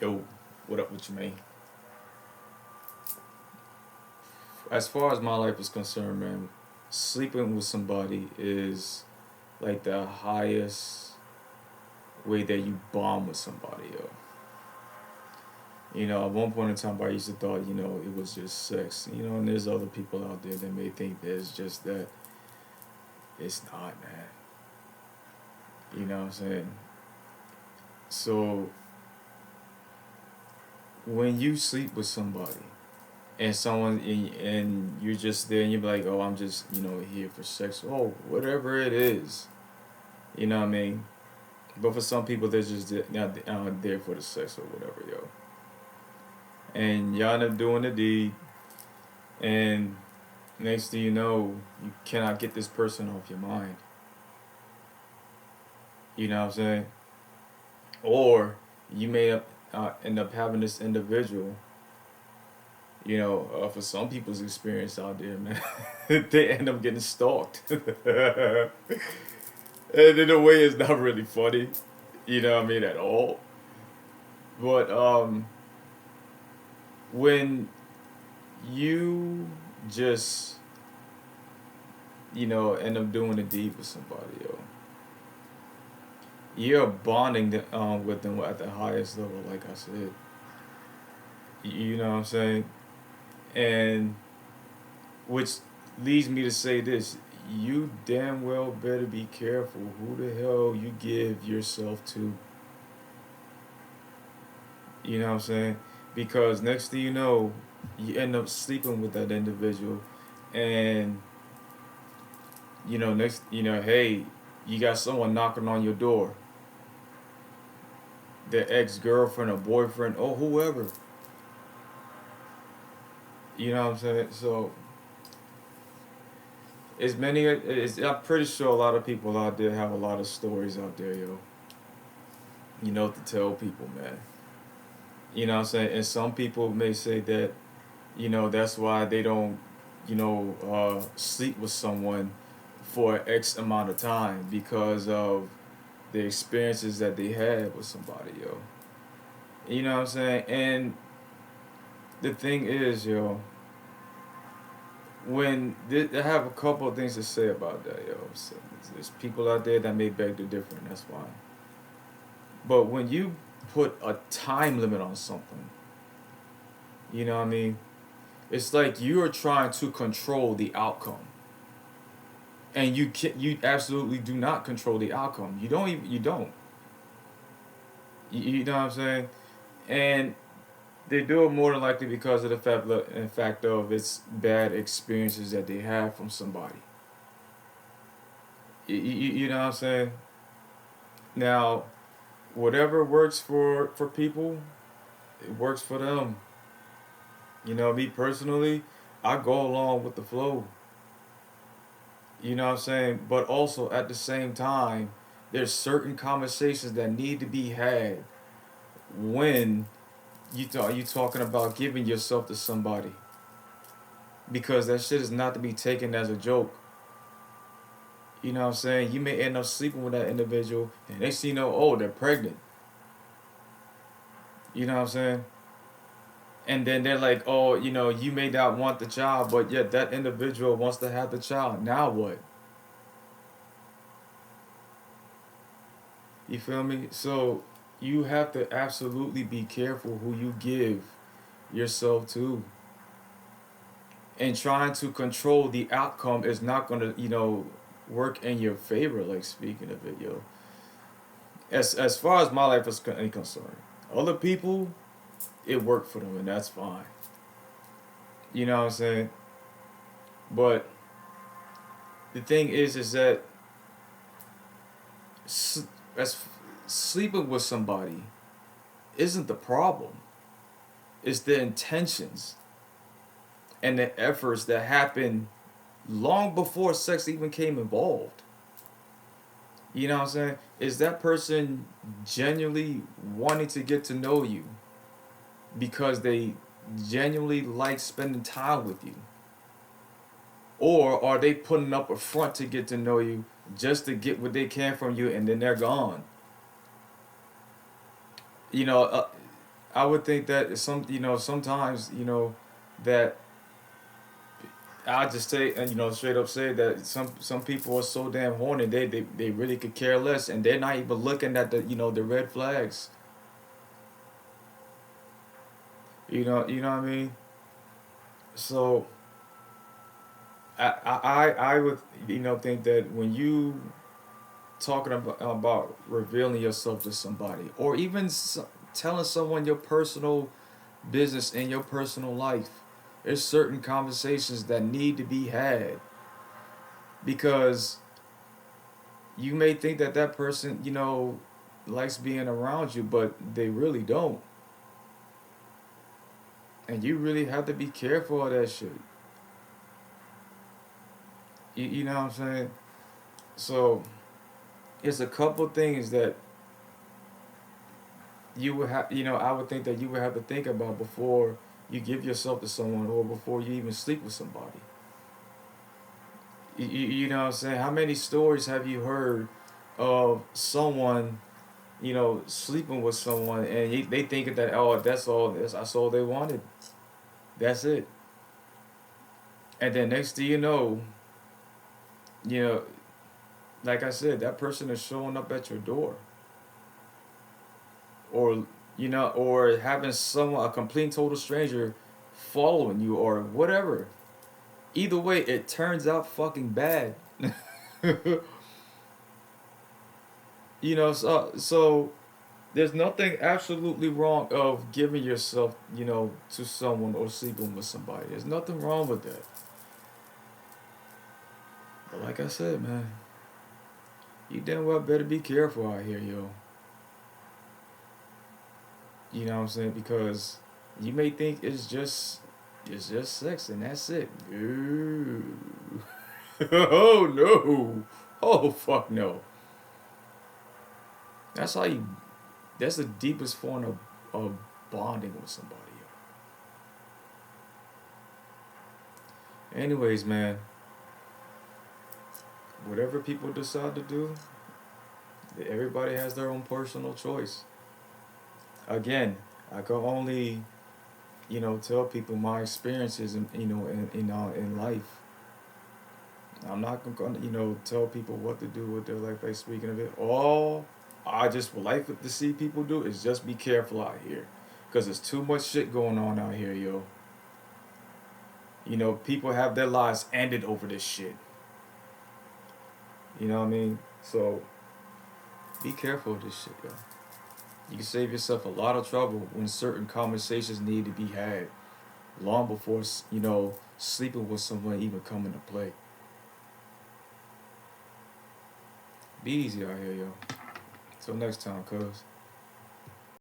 Yo, what up with you, man? As far as my life is concerned, man, sleeping with somebody is like the highest way that you bond with somebody, yo. At one point in time, I used to thought, it was just sex. And there's other people out there that may think that it's just that. It's not, man. You know what I'm saying? So, when you sleep with somebody, and you're just there and you're like, oh, I'm just here for sex, oh, whatever it is, you know what I mean. But for some people, they're just not there for the sex or whatever, yo. And y'all end up doing the deed, and next thing you know, you cannot get this person off your mind. You know what I'm saying? Or you may end up having this individual. For some people's experience out there, man, they end up getting stalked. And in a way, it's not really funny, what I mean, at all. But when you just, end up doing a deed with somebody, yo, you're bonding with them at the highest level, like I said. You know what I'm saying? And which leads me to say this: you damn well better be careful who the hell you give yourself to. You know what I'm saying? Because next thing you know, you end up sleeping with that individual, and hey, you got someone knocking on your door, their ex-girlfriend or boyfriend or whoever. You know what I'm saying? So I'm pretty sure a lot of people out there have a lot of stories out there, yo. To tell people, man. You know what I'm saying? And some people may say that, that's why they don't, sleep with someone for X amount of time because of the experiences that they had with somebody, yo. You know what I'm saying? And the thing is, yo, I have a couple of things to say about that, yo. So there's people out there that may beg to differ, and that's fine. But when you put a time limit on something, you know what I mean? It's like you are trying to control the outcome, and you absolutely do not control the outcome. You don't. You know what I'm saying? And they do it more than likely because of the fact of it's bad experiences that they have from somebody. You know what I'm saying? Now, whatever works for people, it works for them. Me personally, I go along with the flow. You know what I'm saying? But also at the same time, there's certain conversations that need to be had when you talking about giving yourself to somebody, because that shit is not to be taken as a joke. You know what I'm saying? You may end up sleeping with that individual, and they see oh, they're pregnant. You know what I'm saying? And then they're like, oh, you may not want the child, but yet that individual wants to have the child. Now what? You feel me? So you have to absolutely be careful who you give yourself to. And trying to control the outcome is not going to, work in your favor, like speaking of it, yo. As far as my life is concerned, other people, it worked for them, and that's fine. You know what I'm saying? But the thing is that as sleeping with somebody isn't the problem. It's the intentions and the efforts that happen long before sex even came involved. You know what I'm saying? Is that person genuinely wanting to get to know you because they genuinely like spending time with you? Or are they putting up a front to get to know you just to get what they can from you and then they're gone? You know, I would think that sometimes, that I just say, and straight up say that some people are so damn horny, they really could care less, and they're not even looking at the red flags. You know what I mean? So I would think that when you talking about revealing yourself to somebody, or even telling someone your personal business and your personal life, there's certain conversations that need to be had, because you may think that that person likes being around you, but they really don't, and you really have to be careful of that shit. You know what I'm saying? So it's a couple things that you would have, I would think that you would have to think about before you give yourself to someone, or before you even sleep with somebody. You know what I'm saying? How many stories have you heard of someone, sleeping with someone, and they think that, oh, that's all they wanted. That's it. And then next thing you know, like I said, that person is showing up at your door, or or having someone, a complete total stranger, following you, or whatever. Either way, it turns out fucking bad. So there's nothing absolutely wrong of giving yourself, to someone, or sleeping with somebody. There's nothing wrong with that. But like I said, man, you damn well better be careful out here, yo. You know what I'm saying? Because you may think it's just sex and that's it. Ooh. Oh no. Oh fuck no. That's how you. That's the deepest form of bonding with somebody. Anyways, man, whatever people decide to do, everybody has their own personal choice. Again, I can only tell people my experiences in life. I'm not gonna tell people what to do with their life. Like, speaking of it, all I just would like to see people do is just be careful out here, cause there's too much shit going on out here, yo. People have their lives ended over this shit. You know what I mean? So be careful of this shit, yo. You can save yourself a lot of trouble when certain conversations need to be had long before sleeping with someone even come into play. Be easy out here, yo. Till next time, cuz.